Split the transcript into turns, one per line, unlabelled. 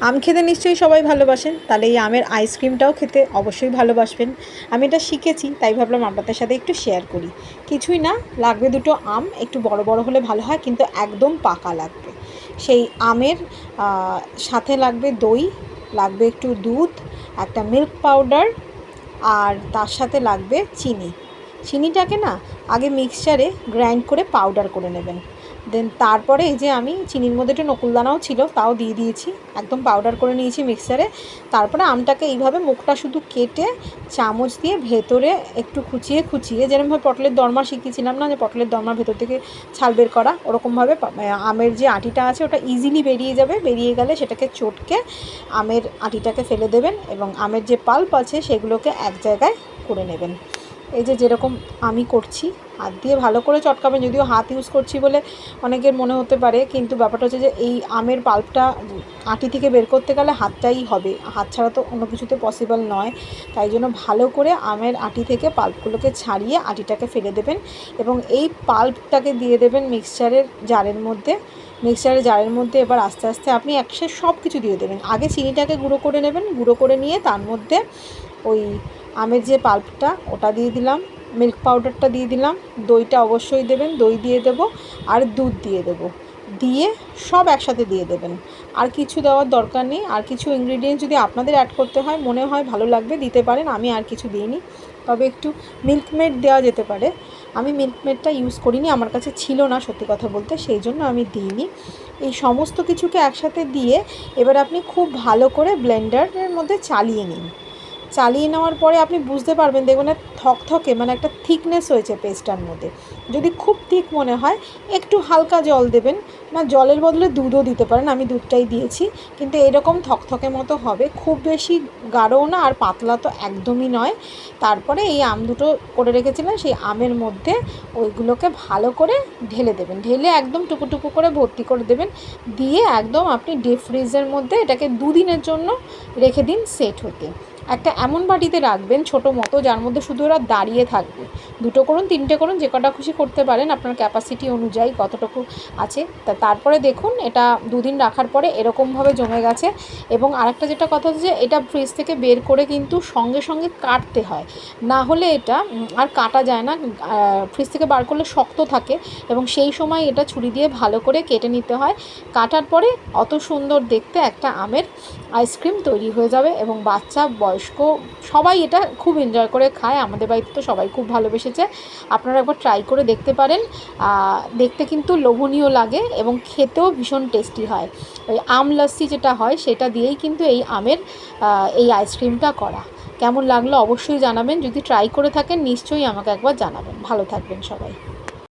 আম খেতে নিশ্চয়ই সবাই ভালোবাসেন, তাহলে এই আমের আইসক্রিমটাও খেতে অবশ্যই ভালোবাসবেন। আমি এটা শিখেছি, তাই ভাবলাম আপনাদের সাথে একটু শেয়ার করি। কিছুই না, লাগবে দুটো আম, একটু বড় বড় হলে ভালো হয়, কিন্তু একদম পাকা লাগবে। সেই আমের সাথে লাগবে দই, লাগবে একটু দুধ, একটা মিল্ক পাউডার, আর তার সাথে লাগবে চিনি। চিনিটাকে না আগে মিক্সচারে গ্রাইন্ড করে পাউডার করে নেবেন। দেন তারপরে এই যে আমি চিনির মধ্যে একটু নকুলদানাও ছিল, তাও দিয়ে দিয়েছি, একদম পাউডার করে নিয়েছি মিক্সচারে। তারপরে আমটাকে এইভাবে মুখটা শুধু কেটে চামচ দিয়ে ভেতরে একটু খুঁচিয়ে খুঁচিয়ে, যেরকমভাবে পটলের দরমা শিখিয়েছিলাম না, যে পটলের দরমার ভেতর থেকে ছাল বের করা, ওরকমভাবে আমের যে আটিটা আছে ওটা ইজিলি বেরিয়ে যাবে। বেরিয়ে গেলে সেটাকে চটকে আমের আটিটাকে ফেলে দেবেন এবং আমের যে পাল্প আছে সেগুলোকে এক জায়গায় করে নেবেন। এই যে যেরকম আমি করছি, হাত দিয়ে ভালো করে চটকাবেন। যদিও হাত ইউজ করছি বলে অনেকের মনে হতে পারে, কিন্তু ব্যাপারটা হচ্ছে যে এই আমের পাল্পটা আটি থেকে বের করতে গেলে হাতটাই হবে, হাত ছাড়া তো অন্য কিছুতে পসিবল নয়। তাই জন্য ভালো করে আমের আটি থেকে পাল্পগুলোকে ছাড়িয়ে আটিটাকে ফেলে দেবেন এবং এই পাল্পটাকে দিয়ে দেবেন মিক্সচারের জারের মধ্যে। মিক্সচারের জারের মধ্যে এবার আস্তে আস্তে আপনি একসাথে সব কিছু দিয়ে দেবেন। আগে চিনিটাকে গুঁড়ো করে নেবেন, গুঁড়ো করে নিয়ে তার মধ্যে ওই আমের যে পাল্পটা ওটা দিয়ে দিলাম, মিল্ক পাউডারটা দিয়ে দিলাম, দইটা অবশ্যই দেবেন, দই দিয়ে দেবো, আর দুধ দিয়ে দেবো, দিয়ে সব একসাথে দিয়ে দেবেন। আর কিছু দেওয়ার দরকার নেই। আর কিছু ইনগ্রিডিয়েন্টস যদি আপনাদের অ্যাড করতে হয়, মনে হয় ভালো লাগবে, দিতে পারেন। আমি আর কিছু দিইনি, তবে একটু মিল্কমেড দেওয়া যেতে পারে। আমি মিল্কমেডটা ইউজ করিনি, আমার কাছে ছিল না সত্যি কথা বলতে, সেই জন্য আমি দিইনি। এই সমস্ত কিছুকে একসাথে দিয়ে এবার আপনি খুব ভালো করে ব্লেন্ডারের মধ্যে চালিয়ে নিন। চালিয়ে নেওয়ার পরে আপনি বুঝতে পারবেন, দেখবেন থকথকে মানে একটা থিকনেস হয়েছে পেস্টটার মধ্যে। যদি খুব থিক মনে হয় একটু হালকা জল দেবেন, না জলের বদলে দুধও দিতে পারেন, আমি দুধটাই দিয়েছি। কিন্তু এরকম থকথকে মতো হবে, খুব বেশি গাঢ়ও না আর পাতলা তো একদমই নয়। তারপরে এই আম দুটো করে রেখেছিলাম, সেই আমের মধ্যে ওইগুলোকে ভালো করে ঢেলে দেবেন, ঢেলে একদম টুকু টুকু করে ভর্তি করে দেবেন। দিয়ে একদম আপনি ডিপ ফ্রিজের মধ্যে এটাকে 2 দিনের জন্য রেখে দিন সেট হতে। একটা এমন বাটিতে রাখবেন ছোটো মতো, যার মধ্যে শুধু ওরা দাঁড়িয়ে থাকবে। 2টো করুন, 3টে করুন, যে কটা খুশি করতে পারেন আপনার ক্যাপাসিটি অনুযায়ী কতটুকু আছে। তারপরে দেখুন এটা 2 দিন রাখার পরে এরকমভাবে জমে গেছে। এবং আরেকটা যেটা কথা হচ্ছে যে এটা ফ্রিজ থেকে বের করে কিন্তু সঙ্গে সঙ্গে কাটতে হয়, না হলে এটা আর কাটা যায় না। ফ্রিজ থেকে বার করলে শক্ত থাকে এবং সেই সময় এটা ছুরি দিয়ে ভালো করে কেটে নিতে হয়। কাটার পরে অত সুন্দর দেখতে একটা আমের আইসক্রিম তৈরি হয়ে যাবে এবং বাচ্চা বয়স্ক সবাই এটা খুব এনজয় করে খায়। আমাদের বাড়িতে তো সবাই খুব ভালোবেসেছে, আপনারা একবার ট্রাই করে দেখতে পারেন। দেখতে কিন্তু লোভনীয় লাগে এবং খেতেও ভীষণ টেস্টি হয়। ওই আম লস্যি যেটা হয় সেটা দিয়েই কিন্তু এই আমের এই আইসক্রিমটা করা। কেমন লাগলো অবশ্যই জানাবেন, যদি ট্রাই করে থাকেন নিশ্চয়ই আমাকে একবার জানাবেন। ভালো থাকবেন সবাই।